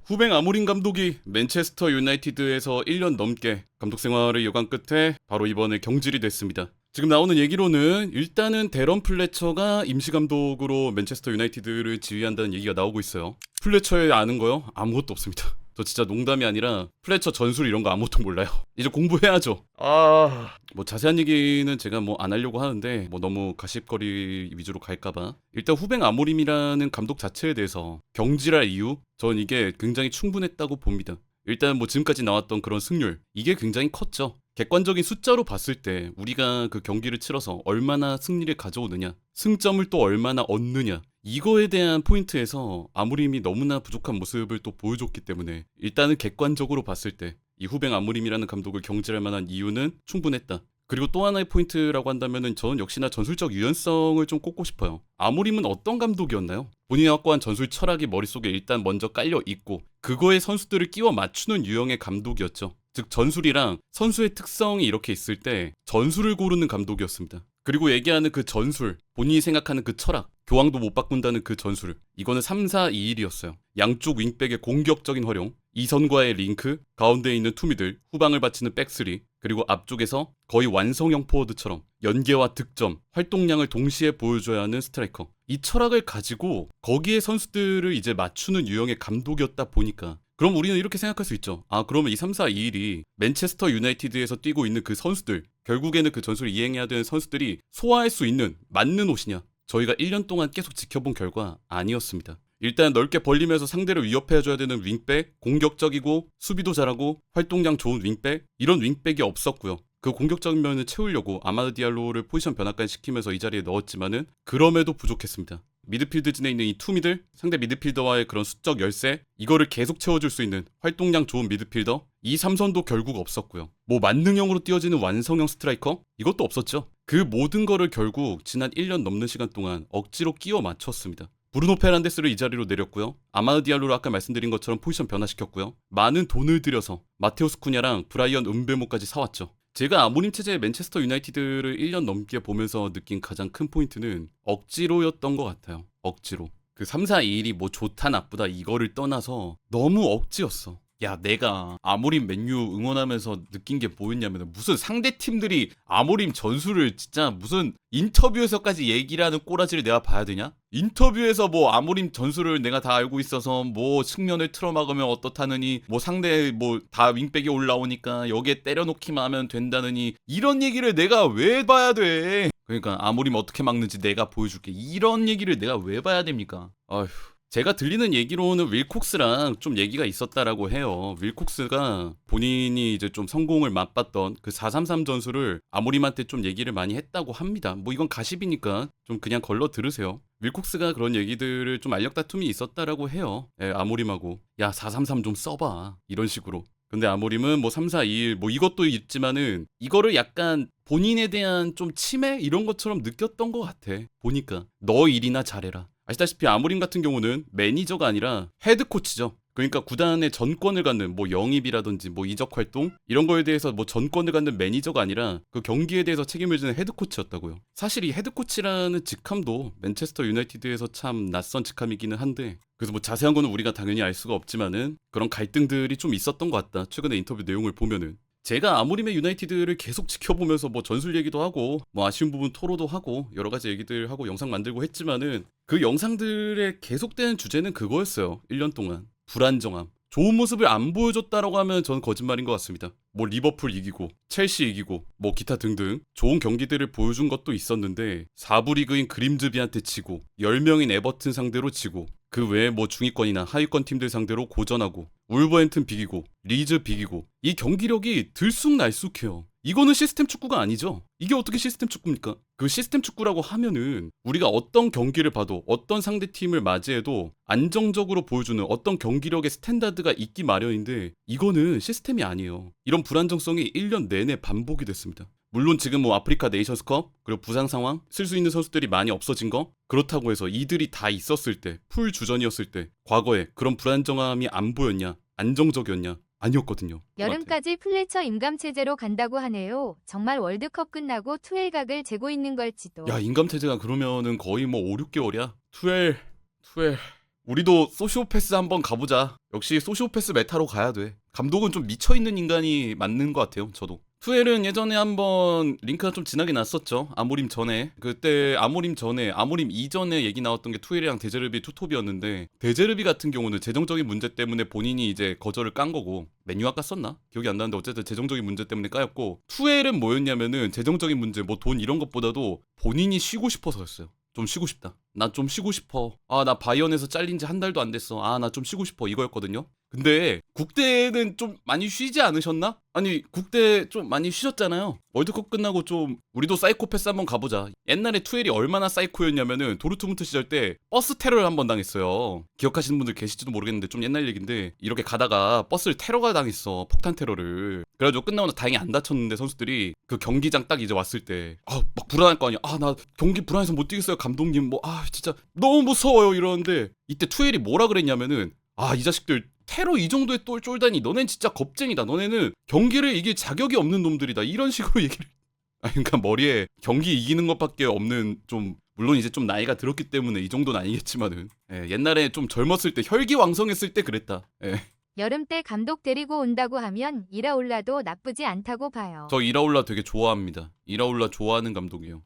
후뱅 아모린 감독이 맨체스터 유나이티드에서 1년 넘게 감독 생활을 여간 끝에 바로 이번에 경질이 됐습니다. 지금 나오는 얘기로는 일단은 데런 플래처가 임시 감독으로 맨체스터 유나이티드를 지휘한다는 얘기가 나오고 있어요. 플래처에 아는 거요? 아무것도 없습니다. 저 진짜 농담이 아니라 플래처 전술 이런 거 아무것도 몰라요. 이제 공부해야죠. 뭐 자세한 얘기는 제가 뭐 안 하려고 하는데 뭐 너무 가십거리 위주로 갈까봐 일단 후뱅 아모림이라는 감독 자체에 대해서 경질할 이유 전 이게 굉장히 충분했다고 봅니다. 일단 뭐 지금까지 나왔던 그런 승률 이게 굉장히 컸죠. 객관적인 숫자로 봤을 때 우리가 그 경기를 치러서 얼마나 승리를 가져오느냐, 승점을 또 얼마나 얻느냐, 이거에 대한 포인트에서 아무림이 너무나 부족한 모습을 또 보여줬기 때문에 일단은 객관적으로 봤을 때 이 후뱅 아무림이라는 감독을 경질할 만한 이유는 충분했다. 그리고 또 하나의 포인트라고 한다면은 저는 역시나 전술적 유연성을 좀 꼽고 싶어요. 아무림은 어떤 감독이었나요? 본인이 확고한 전술 철학이 머릿속에 일단 먼저 깔려 있고 그거에 선수들을 끼워 맞추는 유형의 감독이었죠. 즉 전술이랑 선수의 특성이 이렇게 있을 때 전술을 고르는 감독이었습니다. 그리고 얘기하는 그 전술, 본인이 생각하는 그 철학, 교황도 못 바꾼다는 그 전술, 이거는 3-4-2-1이었어요. 양쪽 윙백의 공격적인 활용, 이선과의 링크, 가운데에 있는 투미들, 후방을 바치는 백스리, 그리고 앞쪽에서 거의 완성형 포워드처럼 연계와 득점, 활동량을 동시에 보여줘야 하는 스트라이커. 이 철학을 가지고 거기에 선수들을 이제 맞추는 유형의 감독이었다 보니까 그럼 우리는 이렇게 생각할 수 있죠. 아, 그러면 이 3-4-2-1이 맨체스터 유나이티드에서 뛰고 있는 그 선수들, 결국에는 그 전술을 이행해야 되는 선수들이 소화할 수 있는 맞는 옷이냐? 저희가 1년 동안 계속 지켜본 결과 아니었습니다. 일단 넓게 벌리면서 상대를 위협해줘야 되는 윙백, 공격적이고 수비도 잘하고 활동량 좋은 윙백, 이런 윙백이 없었고요. 그 공격적인 면을 채우려고 아마드 디알로를 포지션 변화까지 시키면서 이 자리에 넣었지만은 그럼에도 부족했습니다. 미드필드진에 있는 이 투미들, 상대 미드필더와의 그런 수적 열세, 이거를 계속 채워줄 수 있는 활동량 좋은 미드필더, 이 삼선도 결국 없었고요. 뭐 만능형으로 뛰어지는 완성형 스트라이커, 이것도 없었죠. 그 모든 거를 결국 지난 1년 넘는 시간 동안 억지로 끼워 맞췄습니다. 브루노 페란데스를 이 자리로 내렸고요. 아마드 디알로를 아까 말씀드린 것처럼 포지션 변화시켰고요. 많은 돈을 들여서 마테우스 쿠냐랑 브라이언 음베모까지 사왔죠. 제가 아모림 체제의 맨체스터 유나이티드를 1년 넘게 보면서 느낀 가장 큰 포인트는 억지로였던 것 같아요. 억지로. 그 3-4-2-1이 뭐 좋다 나쁘다 이거를 떠나서 너무 억지였어. 야, 내가 아모림 맨유 응원하면서 느낀 게 뭐였냐면 무슨 상대 팀들이 아모림 전술을 진짜 무슨 인터뷰에서까지 얘기를 하는 꼬라지를 내가 봐야 되냐? 인터뷰에서 뭐 아모림 전술을 내가 다 알고 있어서 뭐 측면을 틀어막으면 어떻다느니 뭐 상대 뭐 다 윙백이 올라오니까 여기에 때려놓기만 하면 된다느니 이런 얘기를 내가 왜 봐야 돼? 그러니까 아모림 어떻게 막는지 내가 보여줄게. 이런 얘기를 내가 왜 봐야 됩니까? 아휴. 제가 들리는 얘기로는 윌콕스랑 좀 얘기가 있었다라고 해요. 윌콕스가 본인이 이제 좀 성공을 맛봤던 그 4-3-3 전술을 아모림한테 좀 얘기를 많이 했다고 합니다. 뭐 이건 가십이니까 좀 그냥 걸러 들으세요. 윌콕스가 그런 얘기들을 좀 알력 다툼이 있었다라고 해요. 예, 아모림하고. 야, 4-3-3 좀 써봐. 이런 식으로. 근데 아모림은 뭐 3-4-2-1 뭐 이것도 있지만은 이거를 약간 본인에 대한 좀 침해 이런 것처럼 느꼈던 것 같아. 보니까 너 일이나 잘해라. 아시다시피 아모림 같은 경우는 매니저가 아니라 헤드 코치죠. 그러니까 구단의 전권을 갖는 뭐 영입이라든지 뭐 이적 활동 이런 거에 대해서 뭐 전권을 갖는 매니저가 아니라 그 경기에 대해서 책임을 지는 헤드 코치였다고요. 사실 이 헤드 코치라는 직함도 맨체스터 유나이티드에서 참 낯선 직함이기는 한데 그래서 뭐 자세한 거는 우리가 당연히 알 수가 없지만은 그런 갈등들이 좀 있었던 것 같다. 최근에 인터뷰 내용을 보면은. 제가 아모림의 유나이티드를 계속 지켜보면서 뭐 전술 얘기도 하고 뭐 아쉬운 부분 토로도 하고 여러 가지 얘기들 하고 영상 만들고 했지만은 그 영상들의 계속되는 주제는 그거였어요. 1년 동안. 불안정함. 좋은 모습을 안 보여줬다라고 하면 전 거짓말인 것 같습니다. 뭐 리버풀 이기고 첼시 이기고 뭐 기타 등등 좋은 경기들을 보여준 것도 있었는데 4부 리그인 그림즈비한테 지고 10명인 에버튼 상대로 지고 그 외에 뭐 중위권이나 하위권 팀들 상대로 고전하고 울버햄튼 비기고 리즈 비기고 이 경기력이 들쑥날쑥해요. 이거는 시스템 축구가 아니죠. 이게 어떻게 시스템 축구입니까? 그 시스템 축구라고 하면은 우리가 어떤 경기를 봐도 어떤 상대팀을 맞이해도 안정적으로 보여주는 어떤 경기력의 스탠다드가 있기 마련인데 이거는 시스템이 아니에요. 이런 불안정성이 1년 내내 반복이 됐습니다. 물론 지금 뭐 아프리카 네이션스컵 그리고 부상 상황 쓸 수 있는 선수들이 많이 없어진 거 그렇다고 해서 이들이 다 있었을 때 풀 주전이었을 때 과거에 그런 불안정함이 안 보였냐 안정적이었냐 아니었거든요. 여름까지 플래처 임감체제로 간다고 하네요. 정말 월드컵 끝나고 투엘각을 재고 있는 걸지도. 야, 임감체제가 그러면은 거의 뭐 5, 6개월이야? 투엘 우리도 소시오패스 한번 가보자. 역시 소시오패스 메타로 가야 돼. 감독은 좀 미쳐있는 인간이 맞는 것 같아요. 저도. 투엘은 예전에 한번 링크가 좀 지나게 났었죠. 아모림 전에. 그때 아모림 전에, 아모림 이전에 얘기 나왔던 게 투엘이랑 데제르비 투톱이었는데, 데제르비 같은 경우는 재정적인 문제 때문에 본인이 이제 거절을 깐 거고, 맨유 아까 썼나? 기억이 안 나는데 어쨌든 재정적인 문제 때문에 까였고, 투엘은 뭐였냐면은 재정적인 문제, 뭐 돈 이런 것보다도 본인이 쉬고 싶어서였어요. 좀 쉬고 싶다. 나 좀 쉬고 싶어. 아, 나 바이언에서 잘린 지 한 달도 안 됐어. 아, 나 좀 쉬고 싶어. 이거였거든요. 근데 국대는 좀 많이 쉬지 않으셨나? 아니, 국대 좀 많이 쉬셨잖아요. 월드컵 끝나고 좀 우리도 사이코패스 한번 가보자. 옛날에 투엘이 얼마나 사이코였냐면은 도르트문트 시절 때 버스 테러를 한번 당했어요. 기억하시는 분들 계실지도 모르겠는데 좀 옛날 얘기인데, 이렇게 가다가 버스를 테러가 당했어. 폭탄 테러를. 그래가지고 끝나고 나서 다행히 안 다쳤는데, 선수들이 그 경기장 딱 이제 왔을 때 막 불안할 거 아니야. 아, 나 경기 불안해서 못 뛰겠어요 감독님. 뭐 진짜 너무 무서워요 이러는데, 이때 투엘이 뭐라 그랬냐면은, 이 자식들 테러 이 정도의 똘 쫄다니, 너넨 진짜 겁쟁이다. 너네는 경기를 이길 자격이 없는 놈들이다. 이런 식으로 얘기를. 그러니까 머리에 경기 이기는 것밖에 없는, 좀 물론 이제 좀 나이가 들었기 때문에 이 정도는 아니겠지만은, 옛날에 좀 젊었을 때, 혈기왕성했을 때 그랬다. 여름 때 감독 데리고 온다고 하면 이라올라도 나쁘지 않다고 봐요. 저 이라올라 되게 좋아합니다. 이라올라 좋아하는 감독이에요.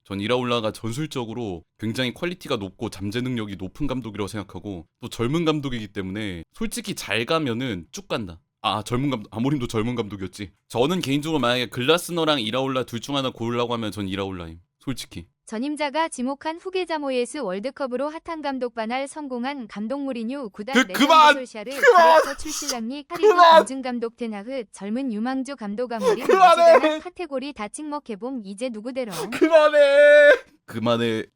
전 이라올라가 전술적으로 굉장히 퀄리티가 높고 잠재 능력이 높은 감독이라고 생각하고, 또 젊은 감독이기 때문에 솔직히 잘 가면은 쭉 간다. 젊은 감독, 아모림도 젊은 감독이었지. 저는 개인적으로 만약에 글라스너랑 이라올라 둘 중 하나 고르려고 하면 전 이라올라임. 솔직히. 전임자가 지목한 후계자 모예스 월드컵으로 핫한 감독 반할 성공한 감독 무리뉴, 구단 그만! 솔샤르, 그레터 출신랑리, 카리브 검증 감독 테나흐, 젊은 유망주 감독 아모림, 어지간한 카테고리 다 찍먹해봄. 이제 누구대로. 그만해.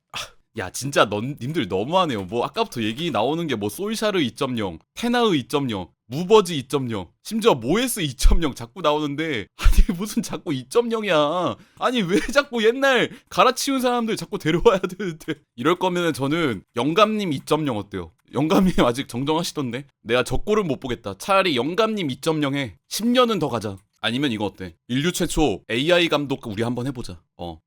야, 진짜 님들 너무하네요. 뭐 아까부터 얘기 나오는 게 뭐 솔샤르 2.0, 테나흐 2.0, 무버지 2.0, 심지어 모에스 2.0 자꾸 나오는데, 아니 무슨 자꾸 2.0이야. 아니 왜 자꾸 옛날 갈아치운 사람들 자꾸 데려와야 되는데. 이럴 거면은 저는 영감님 2.0 어때요? 영감님 아직 정정하시던데? 내가 저 꼴을 못 보겠다. 차라리 영감님 2.0 해. 10년은 더 가자. 아니면 이거 어때? 인류 최초 AI 감독 우리 한번 해보자.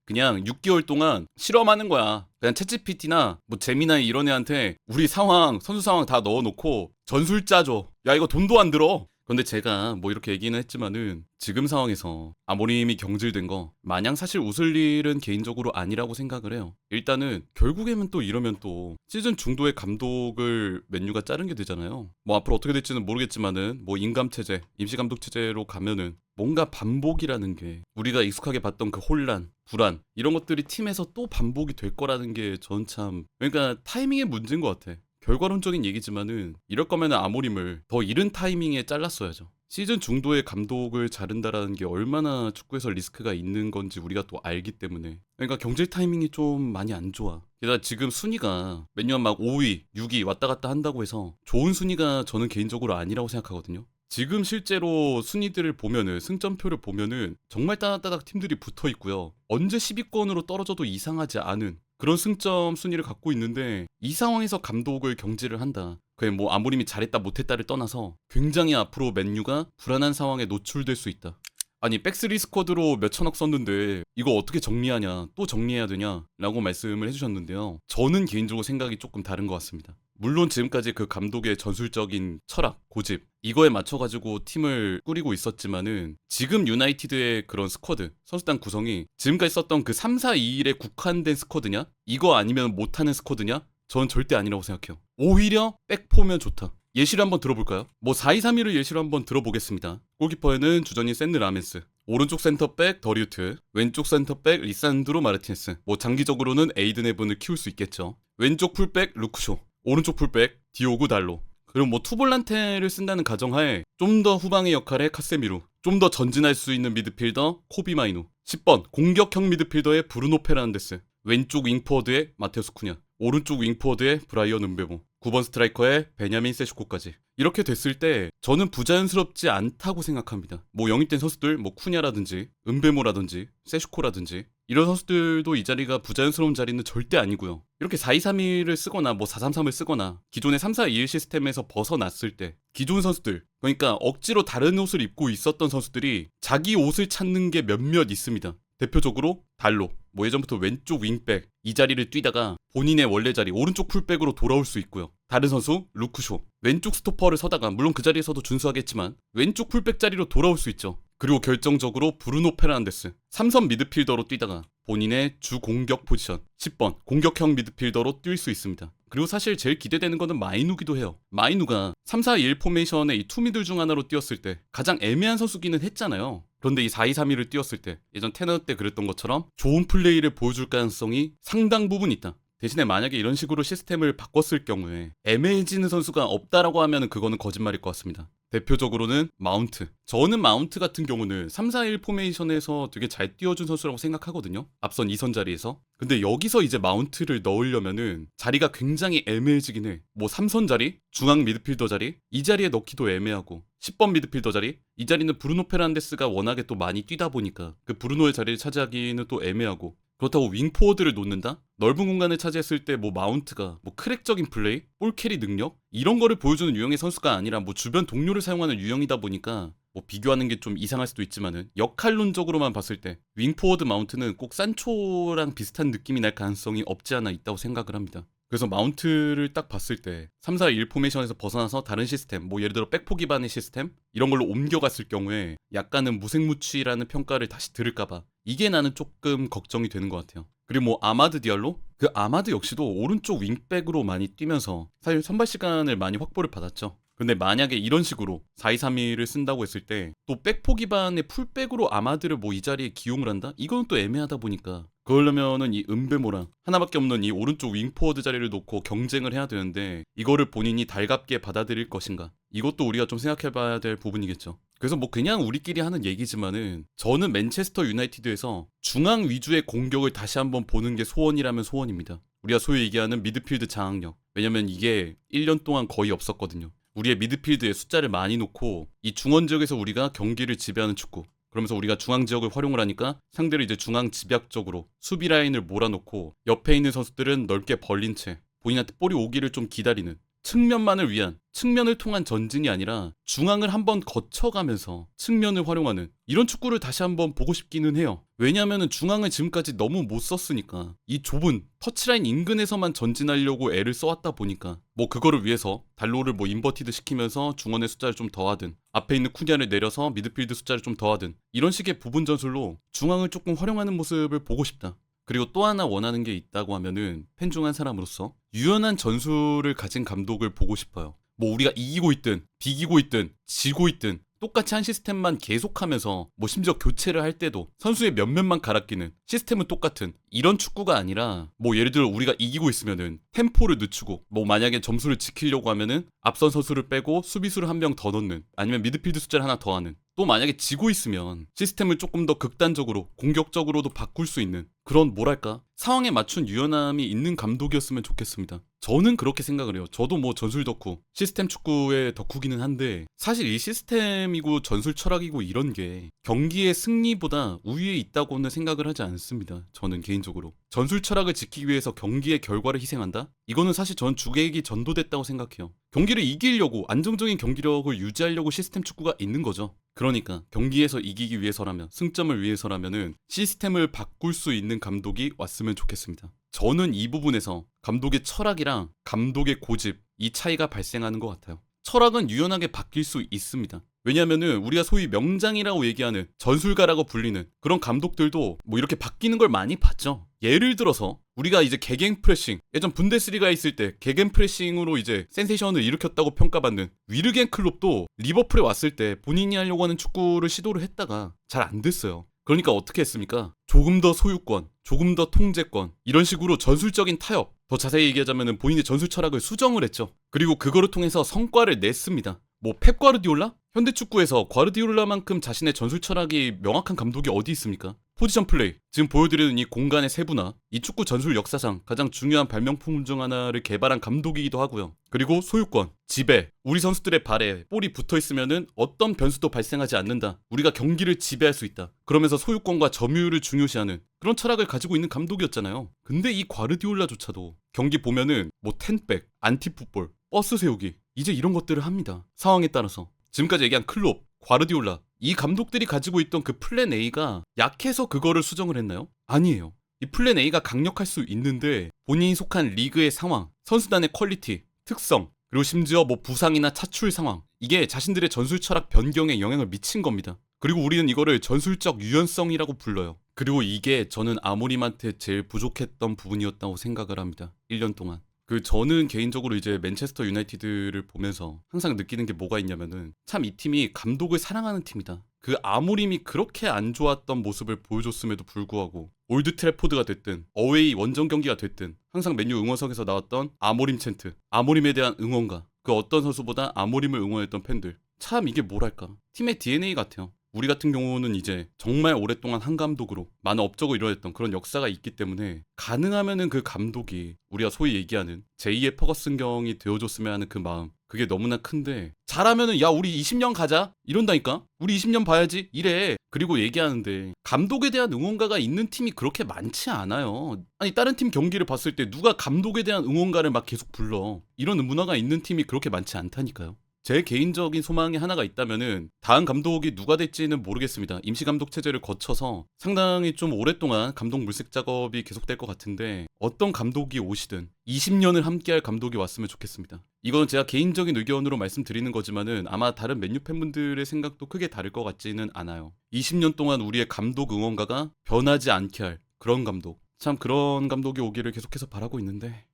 그냥 6개월 동안 실험하는 거야. 그냥 챗GPT나 뭐 제미나이 이런 애한테 우리 상황, 선수 상황 다 넣어놓고 전술 짜줘. 야, 이거 돈도 안 들어. 근데 제가 뭐 이렇게 얘기는 했지만은, 지금 상황에서 아모림이 경질된 거 마냥 사실 웃을 일은 개인적으로 아니라고 생각을 해요. 일단은 결국에는 또 이러면 또 시즌 중도에 감독을 맨유가 자른 게 되잖아요. 뭐 앞으로 어떻게 될지는 모르겠지만은, 뭐 임감체제, 임시감독 체제로 가면은 뭔가 반복이라는 게, 우리가 익숙하게 봤던 그 혼란, 불안 이런 것들이 팀에서 또 반복이 될 거라는 게 전 참, 그러니까 타이밍의 문제인 것 같아. 결과론적인 얘기지만은, 이럴 거면 아모림을 더 이른 타이밍에 잘랐어야죠. 시즌 중도에 감독을 자른다라는 게 얼마나 축구에서 리스크가 있는 건지 우리가 또 알기 때문에. 그러니까 경질 타이밍이 좀 많이 안 좋아. 게다가 지금 순위가 매년 막 5위, 6위 왔다 갔다 한다고 해서 좋은 순위가 저는 개인적으로 아니라고 생각하거든요. 지금 실제로 순위들을 보면은, 승점표를 보면은 정말 따닥따닥 팀들이 붙어 있고요. 언제 10위권으로 떨어져도 이상하지 않은 그런 승점 순위를 갖고 있는데, 이 상황에서 감독을 경질을 한다. 그게 뭐 아모림이 잘했다 못했다를 떠나서 굉장히 앞으로 맨유가 불안한 상황에 노출될 수 있다. 아니, 백스리 스쿼드로 몇천억 썼는데 이거 어떻게 정리하냐, 또 정리해야 되냐 라고 말씀을 해주셨는데요. 저는 개인적으로 생각이 조금 다른 것 같습니다. 물론 지금까지 그 감독의 전술적인 철학, 고집 이거에 맞춰가지고 팀을 꾸리고 있었지만은, 지금 유나이티드의 그런 스쿼드, 선수단 구성이 지금까지 썼던 그 3-4-2-1에 국한된 스쿼드냐? 이거 아니면 못하는 스쿼드냐? 저는 절대 아니라고 생각해요. 오히려 백포면 좋다. 예시를 한번 들어볼까요? 뭐 4-2-3-1을 예시로 한번 들어보겠습니다. 골키퍼에는 주전인 샌드 라멘스, 오른쪽 센터백 더리우트, 왼쪽 센터백 리산드로 마르티네스, 뭐 장기적으로는 에이든 에븐을 키울 수 있겠죠. 왼쪽 풀백 루크쇼, 오른쪽 풀백 디오구 달로. 그리고 뭐 투볼란테를 쓴다는 가정하에 좀 더 후방의 역할의 카세미루, 좀 더 전진할 수 있는 미드필더 코비 마이누, 10번 공격형 미드필더의 브루노 페르난데스, 왼쪽 윙포워드의 마테우스 쿠냐, 오른쪽 윙포워드의 브라이언 은베모, 9번 스트라이커의 베냐민 세슈코까지. 이렇게 됐을 때 저는 부자연스럽지 않다고 생각합니다. 뭐 영입된 선수들, 뭐 쿠냐라든지 은베모라든지 세슈코라든지 이런 선수들도 이 자리가 부자연스러운 자리는 절대 아니고요. 이렇게 4-2-3-1을 쓰거나 뭐 4-3-3을 쓰거나 기존의 3-4-2-1 시스템에서 벗어났을 때 기존 선수들, 그러니까 억지로 다른 옷을 입고 있었던 선수들이 자기 옷을 찾는 게 몇몇 있습니다. 대표적으로 달로, 뭐 예전부터 왼쪽 윙백 이 자리를 뛰다가 본인의 원래 자리 오른쪽 풀백으로 돌아올 수 있고요. 다른 선수 루크쇼. 왼쪽 스토퍼를 서다가 물론 그 자리에서도 준수하겠지만 왼쪽 풀백 자리로 돌아올 수 있죠. 그리고 결정적으로 브루노 페르난데스. 3선 미드필더로 뛰다가 본인의 주 공격 포지션 10번 공격형 미드필더로 뛸 수 있습니다. 그리고 사실 제일 기대되는 거는 마이누기도 해요. 마이누가 3-4-2-1 포메이션의 이 투미들 중 하나로 뛰었을 때 가장 애매한 선수기는 했잖아요. 그런데 이 4-2-3-1을 뛰었을 때 예전 테너 때 그랬던 것처럼 좋은 플레이를 보여줄 가능성이 상당 부분 있다. 대신에 만약에 이런 식으로 시스템을 바꿨을 경우에 애매해지는 선수가 없다라고 하면 그거는 거짓말일 것 같습니다. 대표적으로는 마운트. 저는 마운트 같은 경우는 3-4-1 포메이션에서 되게 잘 띄워준 선수라고 생각하거든요. 앞선 2선 자리에서. 근데 여기서 이제 마운트를 넣으려면은 자리가 굉장히 애매해지긴 해. 뭐 3선 자리, 중앙 미드필더 자리, 이 자리에 넣기도 애매하고 10번 미드필더 자리, 이 자리는 브루노 페르난데스가 워낙에 또 많이 뛰다 보니까 그 브루노의 자리를 차지하기는 또 애매하고 그렇다고 윙포워드를 놓는다? 넓은 공간을 차지했을 때 뭐 마운트가 뭐 크랙적인 플레이, 볼캐리 능력 이런 거를 보여주는 유형의 선수가 아니라 뭐 주변 동료를 사용하는 유형이다 보니까 뭐 비교하는 게 좀 이상할 수도 있지만은 역할론적으로만 봤을 때 윙포워드 마운트는 꼭 산초랑 비슷한 느낌이 날 가능성이 없지 않아 있다고 생각을 합니다. 그래서 마운트를 딱 봤을 때 3-4-1 포메이션에서 벗어나서 다른 시스템, 뭐 예를 들어 백포 기반의 시스템 이런 걸로 옮겨갔을 경우에 약간은 무색무취라는 평가를 다시 들을까봐 이게 나는 조금 걱정이 되는 것 같아요. 그리고 뭐 아마드 디알로? 그 아마드 역시도 오른쪽 윙백으로 많이 뛰면서 사실 선발 시간을 많이 확보를 받았죠. 근데 만약에 이런 식으로 4-2-3-1을 쓴다고 했을 때 또 백포 기반의 풀백으로 아마드를 뭐 이 자리에 기용을 한다? 이건 또 애매하다 보니까 그러려면은 이 은베모랑 하나밖에 없는 이 오른쪽 윙포워드 자리를 놓고 경쟁을 해야 되는데 이거를 본인이 달갑게 받아들일 것인가? 이것도 우리가 좀 생각해봐야 될 부분이겠죠. 그래서 뭐 그냥 우리끼리 하는 얘기지만은 저는 맨체스터 유나이티드에서 중앙 위주의 공격을 다시 한번 보는 게 소원이라면 소원입니다. 우리가 소위 얘기하는 미드필드 장악력. 왜냐면 이게 1년 동안 거의 없었거든요. 우리의 미드필드에 숫자를 많이 놓고 이 중원 지역에서 우리가 경기를 지배하는 축구. 그러면서 우리가 중앙 지역을 활용을 하니까 상대를 이제 중앙 집약적으로 수비 라인을 몰아놓고 옆에 있는 선수들은 넓게 벌린 채 본인한테 볼이 오기를 좀 기다리는 측면만을 위한 측면을 통한 전진이 아니라 중앙을 한번 거쳐가면서 측면을 활용하는 이런 축구를 다시 한번 보고 싶기는 해요. 왜냐하면 중앙을 지금까지 너무 못 썼으니까 이 좁은 터치라인 인근에서만 전진하려고 애를 써왔다 보니까 뭐 그거를 위해서 달로를 뭐 인버티드 시키면서 중원의 숫자를 좀 더하든 앞에 있는 쿠냐를 내려서 미드필드 숫자를 좀 더하든 이런 식의 부분 전술로 중앙을 조금 활용하는 모습을 보고 싶다. 그리고 또 하나 원하는 게 있다고 하면은 팬 중 한 사람으로서 유연한 전술을 가진 감독을 보고 싶어요. 뭐 우리가 이기고 있든 비기고 있든 지고 있든 똑같이 한 시스템만 계속하면서 뭐 심지어 교체를 할 때도 선수의 몇몇만 갈아 끼는 시스템은 똑같은 이런 축구가 아니라 뭐 예를 들어 우리가 이기고 있으면은 템포를 늦추고 뭐 만약에 점수를 지키려고 하면은 앞선 선수를 빼고 수비수를 한 명 더 넣는 아니면 미드필드 숫자를 하나 더 하는 또 만약에 지고 있으면 시스템을 조금 더 극단적으로 공격적으로도 바꿀 수 있는 그런 뭐랄까 상황에 맞춘 유연함이 있는 감독이었으면 좋겠습니다. 저는 그렇게 생각을 해요. 저도 뭐 전술 덕후, 시스템 축구의 덕후기는 한데 사실 이 시스템이고 전술 철학이고 이런 게 경기의 승리보다 우위에 있다고는 생각을 하지 않습니다. 저는 개인적으로. 전술 철학을 지키기 위해서 경기의 결과를 희생한다? 이거는 사실 전 주객이 전도됐다고 생각해요. 경기를 이기려고 안정적인 경기력을 유지하려고 시스템 축구가 있는 거죠. 그러니까 경기에서 이기기 위해서라면 승점을 위해서라면은 시스템을 바꿀 수 있는 감독이 왔으면 좋겠습니다. 저는 이 부분에서 감독의 철학이랑 감독의 고집 이 차이가 발생하는 것 같아요. 철학은 유연하게 바뀔 수 있습니다. 왜냐하면은 우리가 소위 명장이라고 얘기하는 전술가라고 불리는 그런 감독들도 뭐 이렇게 바뀌는 걸 많이 봤죠. 예를 들어서 우리가 이제 개겐 프레싱 예전 분데스리가에 있을 때 개겐 프레싱으로 이제 센세이션을 일으켰다고 평가받는 위르겐 클롭도 리버풀에 왔을 때 본인이 하려고 하는 축구를 시도를 했다가 잘 안 됐어요. 그러니까 어떻게 했습니까? 조금 더 소유권, 조금 더 통제권 이런 식으로 전술적인 타협 더 자세히 얘기하자면 본인의 전술 철학을 수정을 했죠. 그리고 그거를 통해서 성과를 냈습니다. 뭐 펩 과르디올라? 현대 축구에서 과르디올라만큼 자신의 전술 철학이 명확한 감독이 어디 있습니까? 포지션 플레이, 지금 보여드리는 이 공간의 세분화, 이 축구 전술 역사상 가장 중요한 발명품 중 하나를 개발한 감독이기도 하고요. 그리고 소유권, 지배, 우리 선수들의 발에 볼이 붙어있으면은 어떤 변수도 발생하지 않는다. 우리가 경기를 지배할 수 있다. 그러면서 소유권과 점유율을 중요시하는 그런 철학을 가지고 있는 감독이었잖아요. 근데 이 과르디올라조차도 경기 보면은 뭐 텐백, 안티풋볼, 버스 세우기 이제 이런 것들을 합니다. 상황에 따라서. 지금까지 얘기한 클롭, 과르디올라 이 감독들이 가지고 있던 그 플랜 A가 약해서 그거를 수정을 했나요? 아니에요. 이 플랜 A가 강력할 수 있는데 본인이 속한 리그의 상황, 선수단의 퀄리티, 특성, 그리고 심지어 뭐 부상이나 차출 상황, 이게 자신들의 전술 철학 변경에 영향을 미친 겁니다. 그리고 우리는 이거를 전술적 유연성이라고 불러요. 그리고 이게 저는 아모림한테 제일 부족했던 부분이었다고 생각을 합니다. 1년 동안. 저는 개인적으로 이제 맨체스터 유나이티드를 보면서 항상 느끼는 게 뭐가 있냐면은 참 이 팀이 감독을 사랑하는 팀이다. 아모림이 그렇게 안 좋았던 모습을 보여줬음에도 불구하고 올드 트래포드가 됐든 어웨이 원정 경기가 됐든 항상 맨유 응원석에서 나왔던 아모림 챈트, 아모림에 대한 응원가, 어떤 선수보다 아모림을 응원했던 팬들, 참 이게 뭐랄까 팀의 DNA 같아요. 우리 같은 경우는 이제 정말 오랫동안 한 감독으로 많은 업적을 이뤄냈던 그런 역사가 있기 때문에 가능하면은 그 감독이 우리가 소위 얘기하는 제2의 퍼거슨경이 되어줬으면 하는 그 마음, 그게 너무나 큰데 잘하면은 야 우리 20년 가자 이런다니까. 우리 20년 봐야지 이래. 그리고 얘기하는데 감독에 대한 응원가가 있는 팀이 그렇게 많지 않아요. 아니 다른 팀 경기를 봤을 때 누가 감독에 대한 응원가를 막 계속 불러. 이런 문화가 있는 팀이 그렇게 많지 않다니까요. 제 개인적인 소망이 하나가 있다면은 다음 감독이 누가 될지는 모르겠습니다. 임시감독 체제를 거쳐서 상당히 좀 오랫동안 감독 물색 작업이 계속될 것 같은데 어떤 감독이 오시든 20년을 함께할 감독이 왔으면 좋겠습니다. 이건 제가 개인적인 의견으로 말씀드리는 거지만은 아마 다른 맨유 팬분들의 생각도 크게 다를 것 같지는 않아요. 20년 동안 우리의 감독 응원가가 변하지 않게 할 그런 감독, 참 그런 감독이 오기를 계속해서 바라고 있는데